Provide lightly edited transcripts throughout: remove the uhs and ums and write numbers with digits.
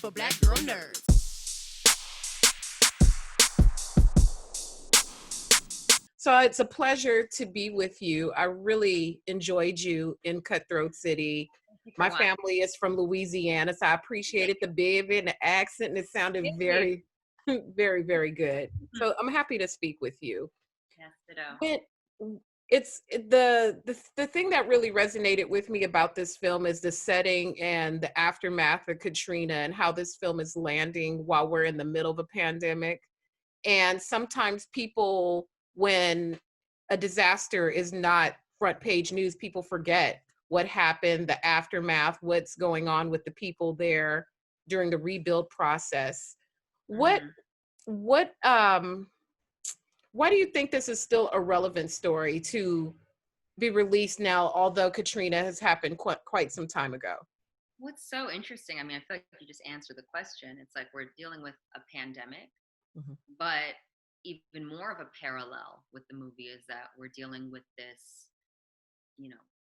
for Black girl nerds. So it's a pleasure to be with you. I really enjoyed you in Cutthroat City. My family is from Louisiana, so I appreciated the bib and the accent, and it sounded very, very, very good. So I'm happy to speak with you. Yes, ditto. It's the thing that really resonated with me about this film is the setting and the aftermath of Katrina and how this film is landing while we're in the middle of a pandemic. And sometimes people, when a disaster is not front page news, people forget what happened, the aftermath, what's going on with the people there during the rebuild process. What why do you think this is still a relevant story to be released now, although Katrina has happened quite some time ago? What's so interesting, I mean, I feel like you just answered the question. It's like we're dealing with a pandemic, but even more of a parallel with the movie is that we're dealing with this,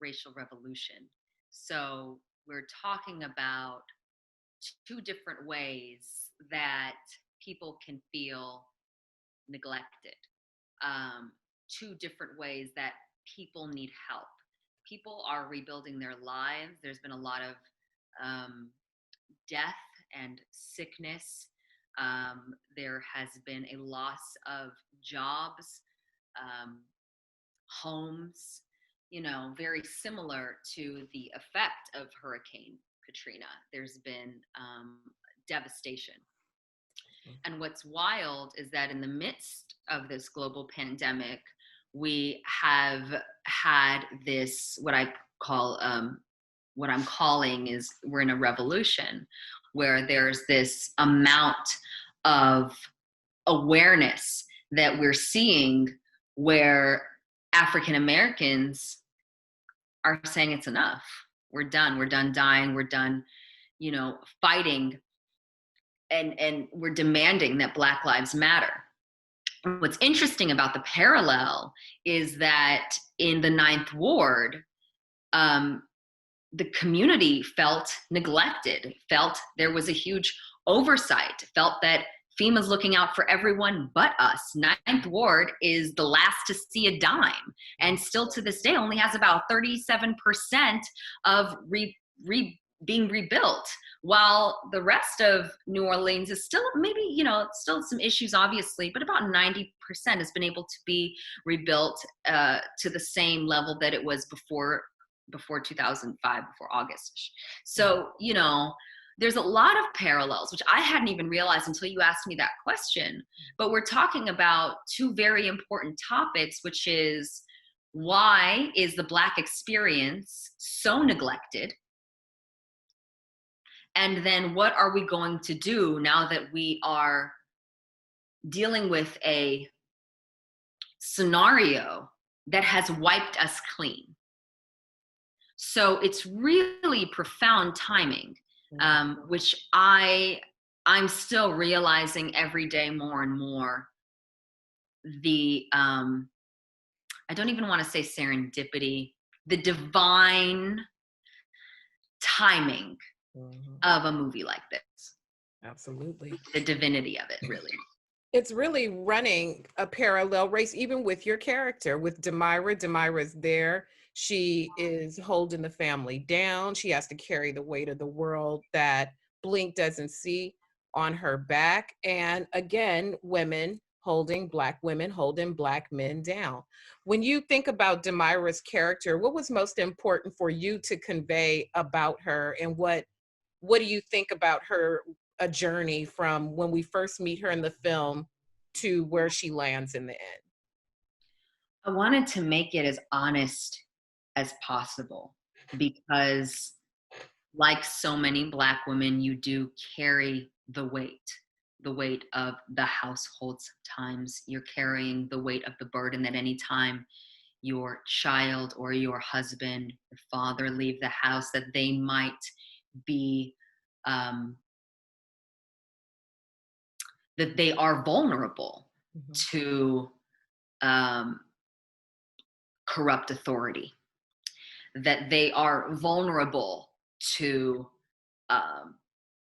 racial revolution. So we're talking about two different ways that people can feel neglected, two different ways that people need help. People are rebuilding their lives. There's been a lot of death and sickness. There has been a loss of jobs, homes, very similar to the effect of Hurricane Katrina. There's been devastation. And what's wild is that in the midst of this global pandemic, we have had this, what I'm calling is we're in a revolution where there's this amount of awareness that we're seeing where African Americans are saying it's enough. We're done dying. We're done, fighting. And we're demanding that Black Lives Matter. What's interesting about the parallel is that in the Ninth Ward, the community felt neglected, felt there was a huge oversight, felt that FEMA's looking out for everyone but us. Ninth Ward is the last to see a dime, and still to this day only has about 37% of being rebuilt, while the rest of New Orleans is still maybe, still some issues obviously, but about 90% has been able to be rebuilt to the same level that it was before 2005, before August. So, there's a lot of parallels, which I hadn't even realized until you asked me that question. But we're talking about two very important topics, which is why is the Black experience so neglected? And then what are we going to do now that we are dealing with a scenario that has wiped us clean? So it's really profound timing, which I'm still realizing every day more and more. I don't even want to say serendipity, the divine timing of a movie like this. Absolutely. The divinity of it, really. It's really running a parallel race, even with your character, with Demyra. Demyra's there. She is holding the family down. She has to carry the weight of the world that Blink doesn't see on her back. And again, Black women holding Black men down. When you think about Demyra's character, what was most important for you to convey about her, and what do you think about her, a journey from when we first meet her in the film to where she lands in the end? I wanted to make it as honest as possible because, like so many Black women, you do carry the weight of the household. Sometimes you're carrying the weight of the burden that any time your child or your husband, your father leave the house, that they might be that they are vulnerable to corrupt authority, that they are vulnerable to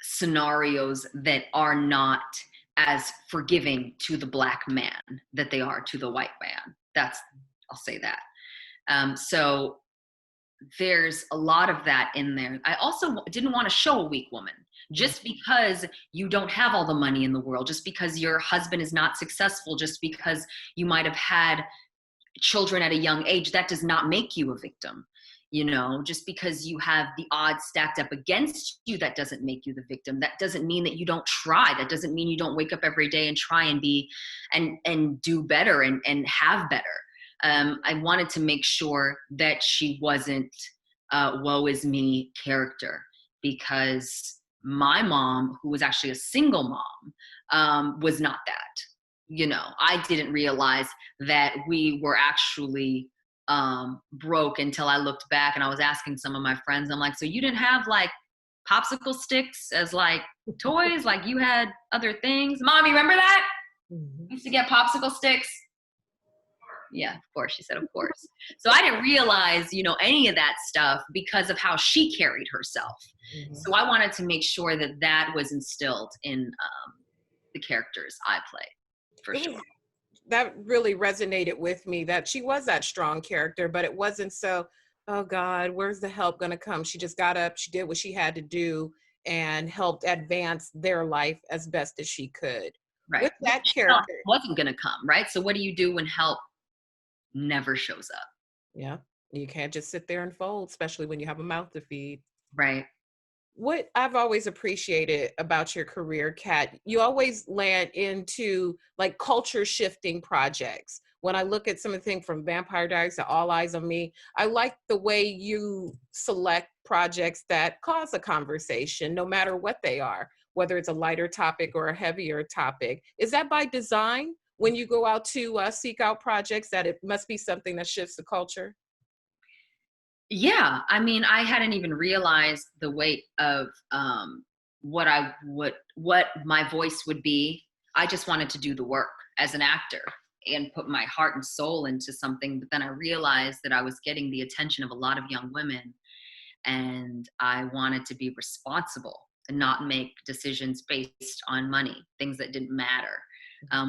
scenarios that are not as forgiving to the Black man that they are to the white man. I'll say that. So there's a lot of that in there. I also didn't want to show a weak woman. Just because you don't have all the money in the world, just because your husband is not successful, just because you might have had children at a young age, that does not make you a victim. You know, just because you have the odds stacked up against you, that doesn't make you the victim. That doesn't mean that you don't try. That doesn't mean you don't wake up every day and try and be and do better and have better. I wanted to make sure that she wasn't woe is me character, because my mom, who was actually a single mom, was not that. You know, I didn't realize that we were actually broke until I looked back, and I was asking some of my friends, I'm like, so you didn't have like popsicle sticks as like toys? Like you had other things? Mom, you remember that? Mhm. Used to get popsicle sticks. Yeah, of course. She said, of course. So I didn't realize, you know, any of that stuff because of how she carried herself. Mhm. So I wanted to make sure that that was instilled in the characters I play, for It was sure. that really resonated with me, that she was that strong character, but it wasn't so, oh God, where's the help going to come? She just got up, she did what she had to do, and helped advance their life as best as she could. Right. With that She thought character, it wasn't going to come, right? So what do you do when help never shows up? yeah, you can't just sit there and fold, especially when you have a mouth to feed. Right. What I've always appreciated about your career, Kat, you always land into like culture shifting projects. When I look at some of the things from Vampire Diaries to All Eyes on Me, I like the way you select projects that cause a conversation, no matter what they are, whether it's a lighter topic or a heavier topic. Is that by design when you go out to seek out projects, that it must be something that shifts the culture? Yeah, I mean, I hadn't even realized the weight of what my voice would be. I just wanted to do the work as an actor and put my heart and soul into something. But then I realized that I was getting the attention of a lot of young women, and I wanted to be responsible and not make decisions based on money, things that didn't matter,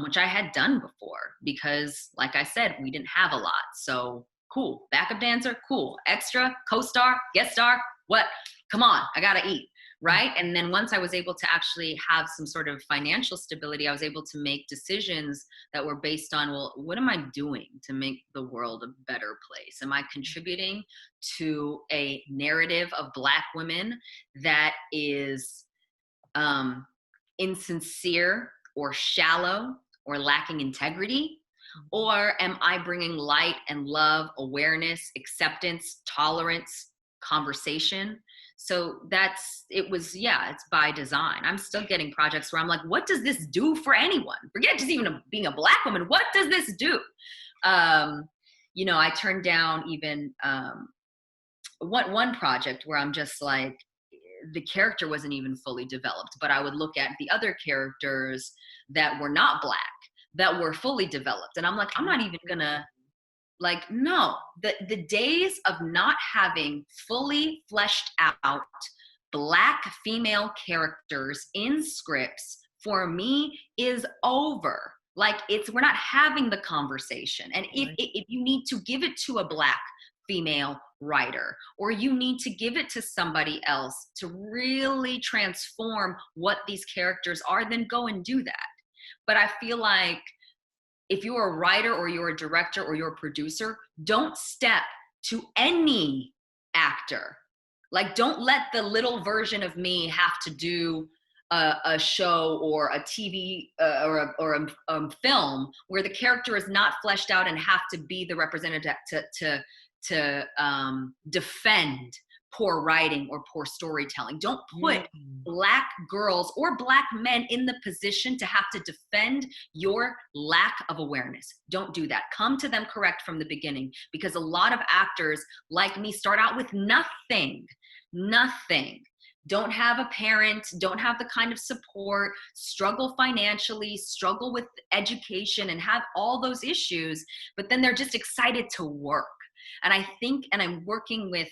which I had done before because, like I said, we didn't have a lot. So cool, backup dancer, cool, extra, co-star, guest star, what? Come on, I gotta eat, right? And then once I was able to actually have some sort of financial stability, I was able to make decisions that were based on, well, what am I doing to make the world a better place? Am I contributing to a narrative of Black women that is insincere or shallow or lacking integrity? Or am I bringing light and love, awareness, acceptance, tolerance, conversation? So it's by design. I'm still getting projects where I'm like, what does this do for anyone? Forget just even being a Black woman. What does this do? You know, I turned down even one project where I'm just like, the character wasn't even fully developed, but I would look at the other characters that were not Black, that were fully developed. And I'm like, I'm not even gonna, like, no, the days of not having fully fleshed out Black female characters in scripts for me is over. Like, we're not having the conversation. And if you need to give it to a Black female writer, or you need to give it to somebody else to really transform what these characters are, then go and do that. But I feel like if you're a writer or you're a director or you're a producer, don't step to any actor. Like, don't let the little version of me have to do a show or a TV or a film where the character is not fleshed out and have to be the representative to defend poor writing or poor storytelling. Don't put Black girls or Black men in the position to have to defend your lack of awareness. Don't do that. Come to them correct from the beginning, because a lot of actors like me start out with nothing. Don't have a parent, don't have the kind of support, struggle financially, struggle with education, and have all those issues, but then they're just excited to work. And I think, and I'm working with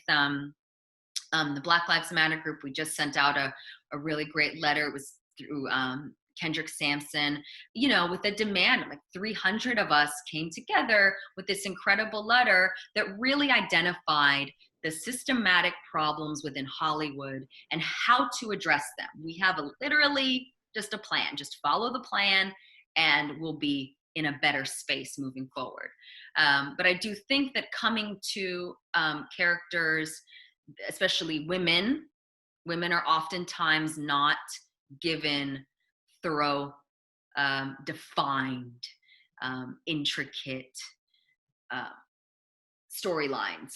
The Black Lives Matter group, we just sent out a really great letter. It was through Kendrick Sampson, you know, with a demand. Like 300 of us came together with this incredible letter that really identified the systematic problems within Hollywood and how to address them. We have literally just a plan. Just follow the plan and we'll be in a better space moving forward. But I do think that coming to characters, especially women are oftentimes not given thorough, defined, intricate storylines,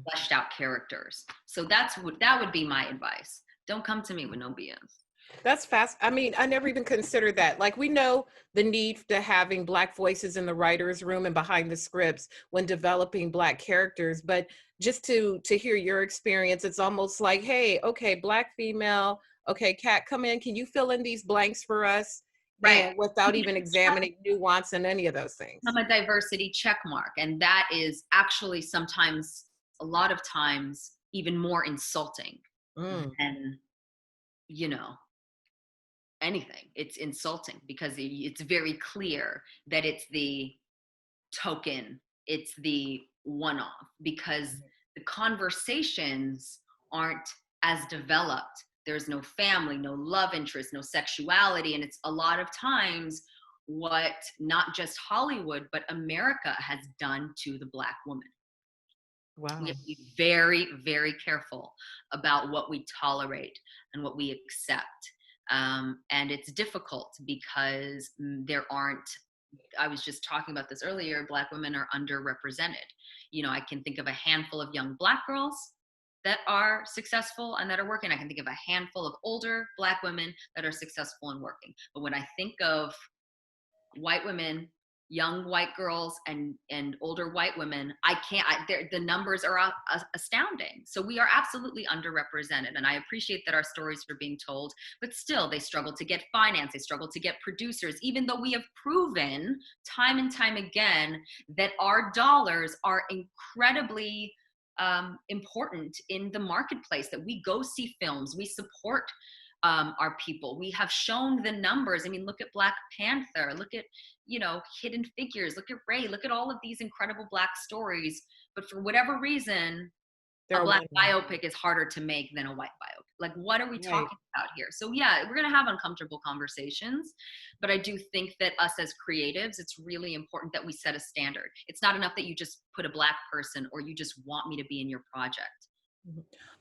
fleshed out characters. So that would be my advice. Don't come to me with no BS. That's fast. I mean, I never even considered that. Like, we know the need to having Black voices in the writer's room and behind the scripts when developing Black characters, but just to hear your experience, it's almost like, hey, okay, Black female, okay, Kat, come in, can you fill in these blanks for us? Right. And without even examining nuance and any of those things. I'm a diversity check mark, and that is actually sometimes, a lot of times, even more insulting than, you know, anything. It's insulting because it's very clear that it's the token, it's the one-off, because the conversations aren't as developed. There's no family, no love interest, no sexuality, and it's a lot of times what not just Hollywood but America has done to the Black woman. Wow. We have to be very, very careful about what we tolerate and what we accept. And it's difficult because there aren't, I was just talking about this earlier, Black women are underrepresented. You know, I can think of a handful of young Black girls that are successful and that are working. I can think of a handful of older Black women that are successful and working. But when I think of white women, young white girls and older white women, the numbers are astounding. So we are absolutely underrepresented. And I appreciate that our stories are being told, but still they struggle to get finance, they struggle to get producers, even though we have proven time and time again that our dollars are incredibly important in the marketplace, that we go see films, we support our people. We have shown the numbers. I mean, look at Black Panther, look at, you know, Hidden Figures, look at Ray, look at all of these incredible Black stories. But for whatever reason, a Black biopic is harder to make than a white biopic. Like, what are we talking about here? So yeah, we're going to have uncomfortable conversations, but I do think that us as creatives, it's really important that we set a standard. It's not enough that you just put a Black person or you just want me to be in your project.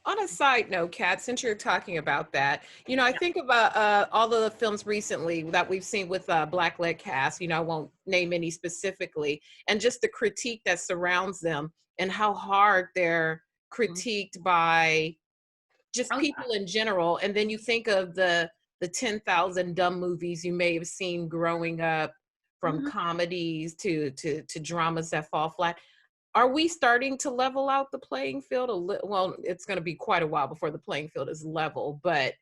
On a side note, Kat, since you're talking about that, you know, I think about all of the films recently that we've seen with Black-led cast, you know, I won't name any specifically, and just the critique that surrounds them and how hard they're critiqued by just people in general. And then you think of the 10,000 dumb movies you may have seen growing up, from comedies to dramas that fall flat. Are we starting to level out the playing field a little? Well, it's going to be quite a while before the playing field is level, but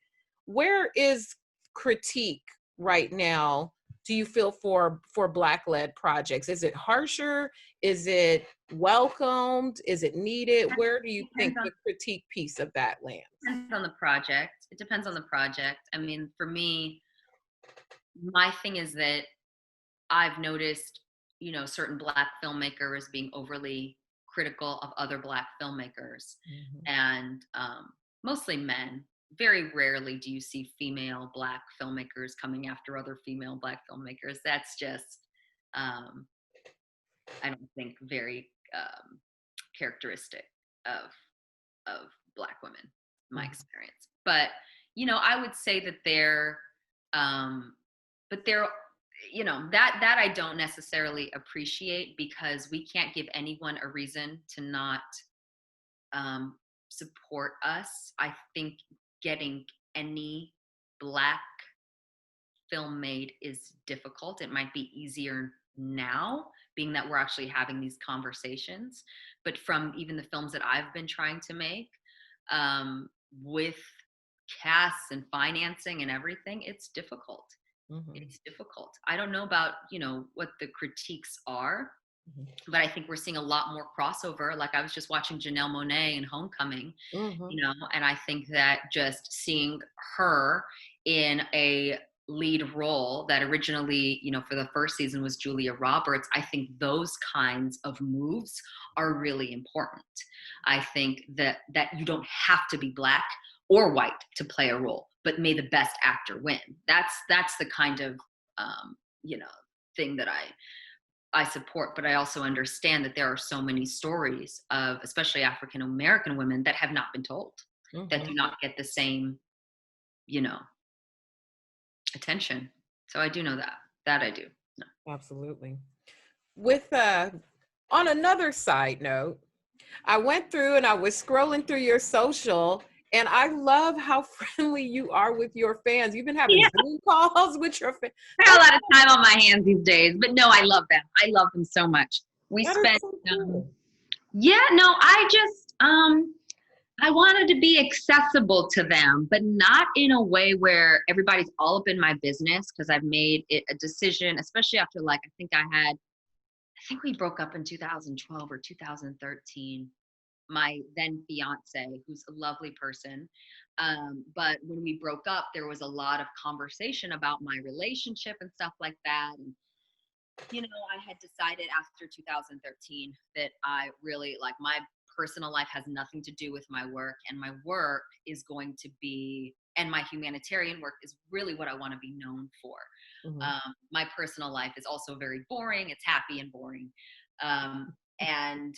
where is critique right now, do you feel, for Black-led projects? Is it harsher? Is it welcomed? Is it needed? Where do you think the critique piece of that lands? It depends on the project. It depends on the project. I mean, for me, my thing is that I've noticed, you know, certain Black filmmakers being overly critical of other Black filmmakers, and mostly men. Very rarely do you see female Black filmmakers coming after other female Black filmmakers. That's just, I don't think, very characteristic of Black women, my experience. But, you know, I would say that you know, that I don't necessarily appreciate, because we can't give anyone a reason to not support us. I think getting any Black film made is difficult. It might be easier now, being that we're actually having these conversations. But from even the films that I've been trying to make, with casts and financing and everything, it's difficult. It's difficult. I don't know about, you know, what the critiques are, But I think we're seeing a lot more crossover. Like I was just watching Janelle Monáe in Homecoming, Mm-hmm. you know, and I think that just seeing her in a lead role that originally, you know, for the first season was Julia Roberts, I think those kinds of moves are really important. I think that you don't have to be Black or white to play a role, but may the best actor win. That's the kind of you know, thing that I support, but I also understand that there are so many stories of, especially African American women, that have not been told, that Mm-hmm. do not get the same, you know, attention. So I do know that. That I do. No. Absolutely. With on another side note, I went through and I was scrolling through your social, and I love how friendly you are with your fans. You've been having Yeah, Zoom calls with your fans. I have a lot of time on my hands these days, but no, I love them. I love them so much. We That is spent, so cool. yeah, no, I just, I wanted to be accessible to them, but not in a way where everybody's all up in my business, because I've made it a decision, especially after, like, I think we broke up in 2012 or 2013. My then fiance, who's a lovely person. But when we broke up, there was a lot of conversation about my relationship and stuff like that. And, you know, I had decided after 2013 that I really, like, my personal life has nothing to do with my work, and my work is going to be, and my humanitarian work is really what I want to be known for. Mhm. My personal life is also very boring. It's happy and boring. And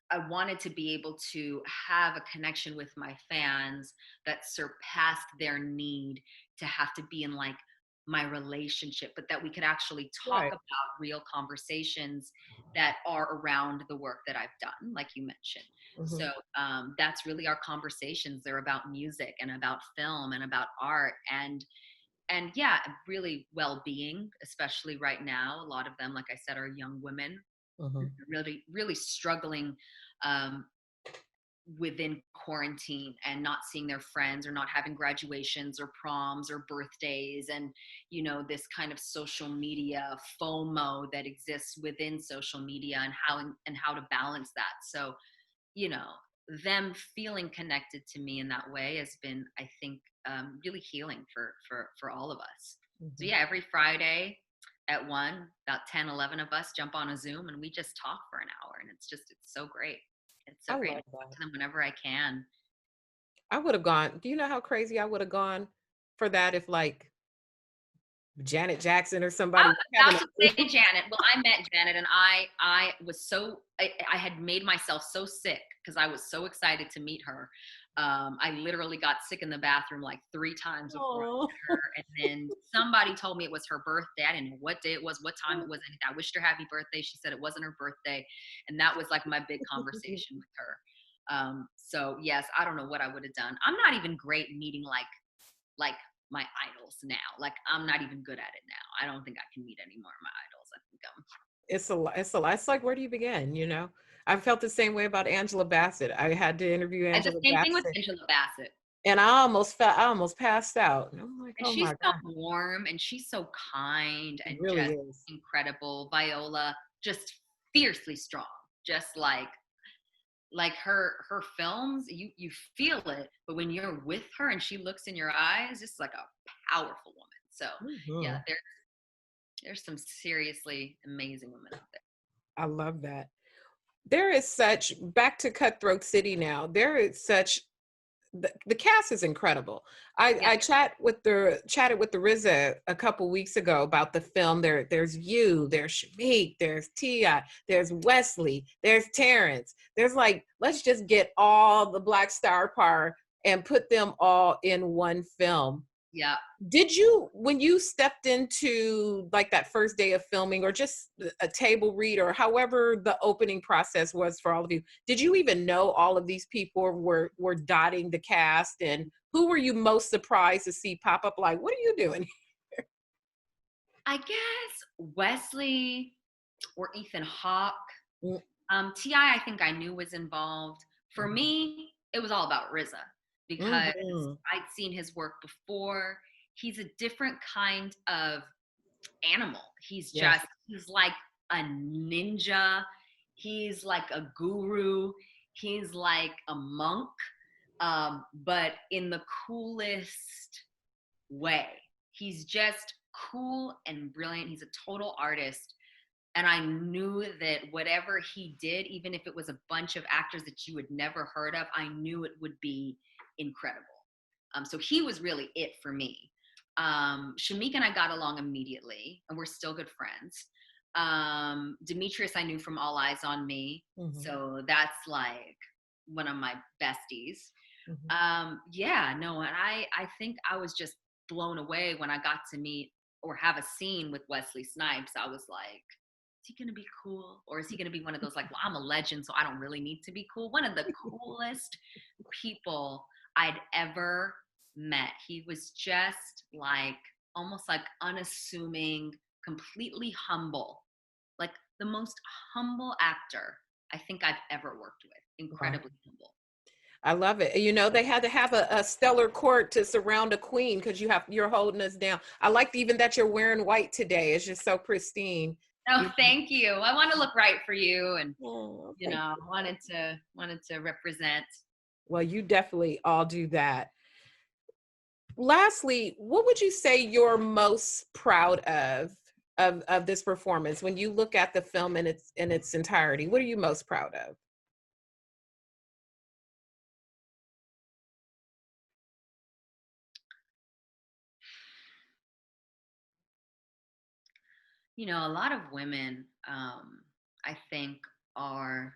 I wanted to be able to have a connection with my fans that surpassed their need to have to be in, like, my relationship, but that we could actually talk Right. about real conversations that are around the work that I've done, like you mentioned. Mhm. So that's really our conversations. They're about music and about film and about art, and yeah, really well-being, especially right now. A lot of them, like I said, are young women Mhm. really, really struggling um, within quarantine and not seeing their friends, or not having graduations or proms or birthdays, and, you know, this kind of social media FOMO that exists within social media, and how to balance that. So, you know, them feeling connected to me in that way has been, I think, really healing for all of us. So Mhm. yeah, every Friday at 1, about 10, 11 of us jump on a Zoom and we just talk for an hour, and it's so great. It's so I great. I love talk that. to them whenever I can. I would have gone. Do you know how crazy I would have gone for that if like Janet Jackson or I somebody was was having about to a say Janet. Well, I met Janet, and I was so, I had made myself so sick because I was so excited to meet her. I literally got sick in the bathroom like 3 times before I Oh. met her, and then somebody told me it was her birthday. I didn't know what day it was, what time it was. I wished her happy birthday. She said it wasn't her birthday, and that was like my big conversation with her. So yes, I don't know what I would have done. I'm not even great meeting like my idols now. Like, I'm not even good at it now. I don't think I can meet any more of my idols. I think I'm It's a lot. It's a lot. It's like, where do you begin? I felt the same way about Angela Bassett. I had to interview I the Angela same thing with Bassett, Angela Bassett. and I almost passed out. And I'm like, And oh she's my so God, warm, and she's so kind, it and really just is. incredible. Viola, just fiercely strong. Just like her films, you feel it, but when you're with her and she looks in your eyes, just like a powerful woman. So yeah, Mhm. there's some seriously amazing women out there. I love that. There is such, back to Cutthroat City now. There is such, the cast is incredible. Yeah. I chatted with the RZA a couple weeks ago about the film. There's you, there's Shamik, there's Tia, there's Wesley, there's Terrence. There's like, let's just get all the Black Star Power and put them all in one film. Yeah. Did you, when you stepped into like that first day of filming, or just a table read, or however the opening process was for all of you, did you even know all of these people were dotting the cast? And who were you most surprised to see pop up? Like, what are you doing? I guess Wesley or Ethan Hawke. Mm, Ti, I think I knew was involved. For mhm, me, it was all about RZA because mhm, I'd seen his work before. He's a different kind of animal. He's Yeah. just, he's like a ninja. He's like a guru. He's like a monk, but in the coolest way. He's just cool and brilliant. He's a total artist. And I knew that whatever he did, even if it was a bunch of actors that you had never heard of, I knew it would be incredible. So he was really it for me. Shamik and I got along immediately, and we're still good friends. Demetrius I knew from All Eyes on Me, so that's like one of my besties. Yeah, no, and I think I was just blown away when I got to meet or have a scene with Wesley Snipes. I was like, is he gonna be cool, or is he gonna be one of those like, well, I'm a legend, so I don't really need to be cool? One of the coolest people I'd ever met. He was just like almost like unassuming, completely humble, like the most humble actor I think I've ever worked with. Incredibly humble. I love it. You know, they had to have a stellar court to surround a queen because you're holding us down. I liked even that you're wearing white today. It's just so pristine. Oh, thank you. I want to look right for you, and you you. know, wanted to represent. Well, you definitely all do that. Lastly, what would you say you're most proud of this performance? When you look at the film in its entirety, what are you most proud of? You know, a lot of women, I think, are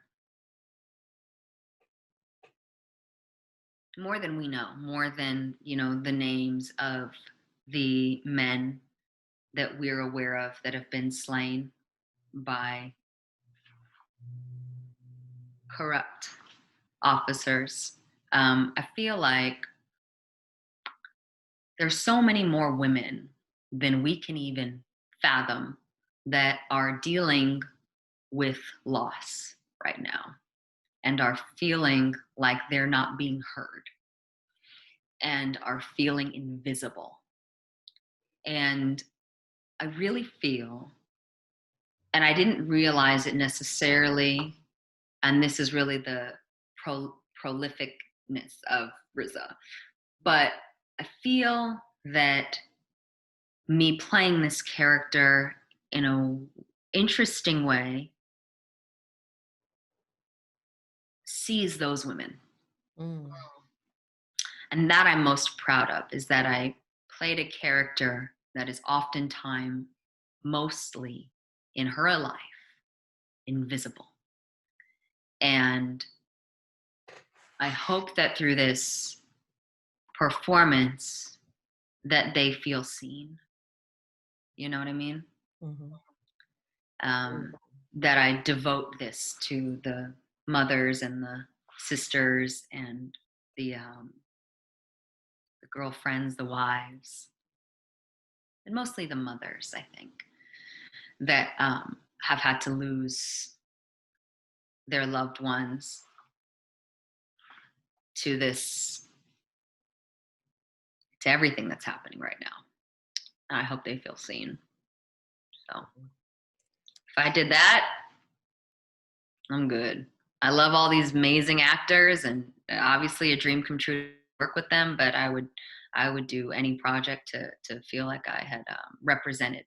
more than we know, more than, you know, the names of the men that we're aware of that have been slain by corrupt officers. I feel like there's so many more women than we can even fathom that are dealing with loss right now and are feeling like they're not being heard and are feeling invisible. And I really feel, and I didn't realize it necessarily, and this is really the prolificness of Riza, but I feel that me playing this character in an interesting way sees those women. And that I'm most proud of, is that I played a character that is oftentimes, mostly in her life, invisible. And I hope that through this performance that they feel seen. You know what I mean? That I devote this to the mothers and the sisters and the girlfriends, the wives, and mostly the mothers, I think, that have had to lose their loved ones to everything that's happening right now. And I hope they feel seen. So if I did that, I'm good. I love all these amazing actors, and obviously a dream come true to work with them, but I would do any project to feel like I had represented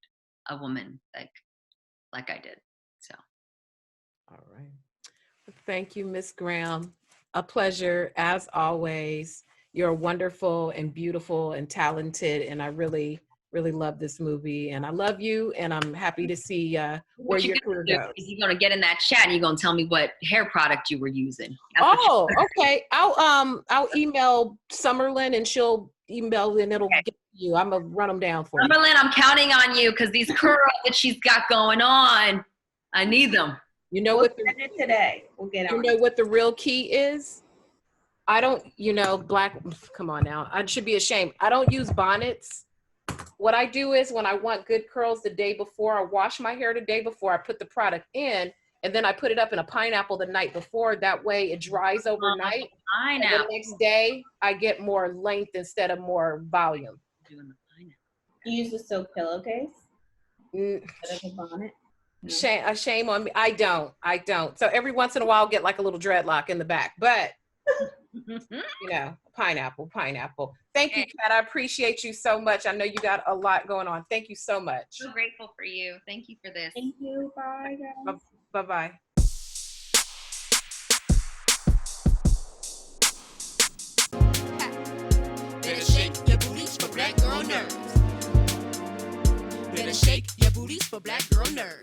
a woman like I did. So. All right. Thank you, Miss Graham. A pleasure as always. You're wonderful and beautiful and talented, and I really, really love this movie. And I love you, and I'm happy to see where your career goes. You're gonna get in that chat and you're gonna tell me what hair product you were using. Okay. I'll email Summerlin, and she'll email, and it'll get to you. I'm gonna run them down for you. Summerlin, I'm counting on you, because these curls that she's got going on, I need them. You know we'll get it today. We'll get it. You know what the real key is? I don't, come on now. I should be ashamed. I don't use bonnets. What I do is, when I want good curls the day before, I wash my hair the day before, I put the product in, and then I put it up in a pineapple the night before. That way it dries overnight. And the next day I get more length instead of more volume. You use a silk pillowcase? Instead of a bonnet. No. Shame on me. I don't. So every once in a while, I'll get like a little dreadlock in the back, but you know, pineapple. Thank you, Kat. I appreciate you so much. I know you got a lot going on. Thank you so much. So grateful for you. Thank you for this. Thank you. Bye, guys. Bye-bye. Better shake your booties for black girl nerves. Better shake your booties for black girl nerves.